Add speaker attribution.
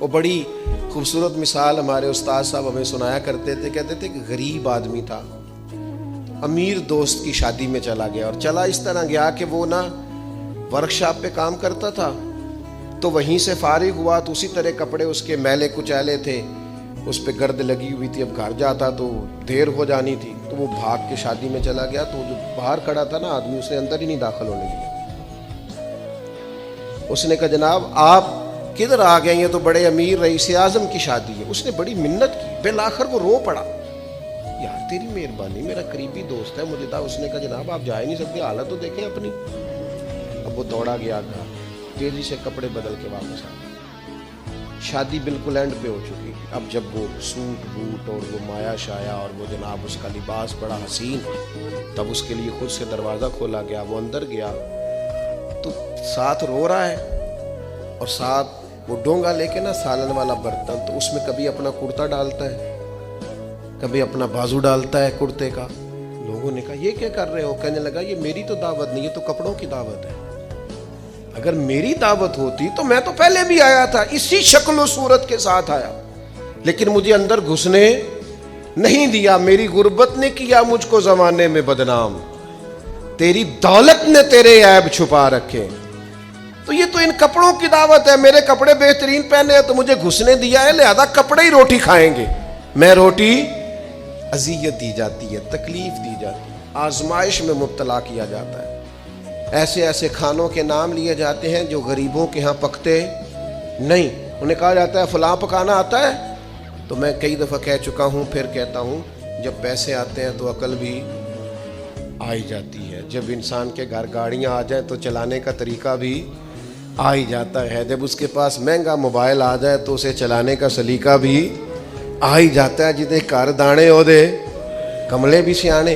Speaker 1: وہ بڑی خوبصورت مثال ہمارے استاد صاحب ہمیں سنایا کرتے تھے. کہتے تھے کہ غریب آدمی تھا, امیر دوست کی شادی میں چلا گیا, اور چلا اس طرح گیا کہ وہ نا ورک شاپ پہ کام کرتا تھا, تو وہیں سے فارغ ہوا تو اسی طرح کپڑے اس کے میلے کچیلے تھے, اس پہ گرد لگی ہوئی تھی. اب گھر جاتا تو دیر ہو جانی تھی, تو وہ بھاگ کے شادی میں چلا گیا. تو جو باہر کھڑا تھا نا آدمی, اس نے اندر ہی نہیں داخل ہونے دیا. اس نے کہا جناب آپ کدھر آ گئے, یہ تو بڑے امیر رئیس اعظم کی شادی ہے. اس نے بڑی منت کی, بالآخر وہ رو پڑا, یار تیری مہربانی, میرا قریبی دوست ہے, مجھے تھا. اس نے کہا جناب آپ جا ہی نہیں سکتے, حالت تو دیکھیں اپنی. اب وہ دوڑا گیا گھر, تیزی سے کپڑے بدل کے واپس آ گیا. شادی بالکل اینڈ پہ ہو چکی تھی. اب جب وہ سوٹ بوٹ اور وہ مایا شایا اور وہ جناب اس کا لباس بڑا حسین, تب اس کے لیے خود سے دروازہ کھولا گیا. وہ اندر گیا تو ساتھ رو رہا ہے, اور ساتھ وہ ڈونگا لے کے نا سالن والا برتن, تو اس میں کبھی اپنا کرتا ڈالتا ہے, کبھی اپنا بازو ڈالتا ہے کرتے کا. لوگوں نے کہا یہ کیا کر رہے ہو؟ کہنے لگا یہ میری تو دعوت نہیں, یہ تو کپڑوں کی دعوت ہے. اگر میری دعوت ہوتی تو میں تو پہلے بھی آیا تھا, اسی شکل و صورت کے ساتھ آیا, لیکن مجھے اندر گھسنے نہیں دیا. میری غربت نے کیا مجھ کو زمانے میں بدنام, تیری دولت نے تیرے عیب چھپا رکھے. تو یہ تو ان کپڑوں کی دعوت ہے, میرے کپڑے بہترین پہنے ہیں تو مجھے گھسنے دیا ہے, لہذا کپڑے ہی روٹی کھائیں گے. میں روٹی اذیت دی جاتی ہے, تکلیف دی جاتی ہے, آزمائش میں مبتلا کیا جاتا ہے. ایسے ایسے کھانوں کے نام لیے جاتے ہیں جو غریبوں کے ہاں پکتے نہیں. انہیں کہا جاتا ہے فلاں پکانا آتا ہے, تو میں کئی دفعہ کہہ چکا ہوں, پھر کہتا ہوں, جب پیسے آتے ہیں تو عقل بھی آئی جاتی ہے. جب انسان کے گھر گاڑیاں آ جائیں تو چلانے کا طریقہ بھی آ ہی جاتا ہے. جب اس کے پاس مہنگا موبائل آ جائے تو اسے چلانے کا سلیقہ بھی آ ہی جاتا ہے. جتنے کار دانے ہو دے کملے بھی سیانے.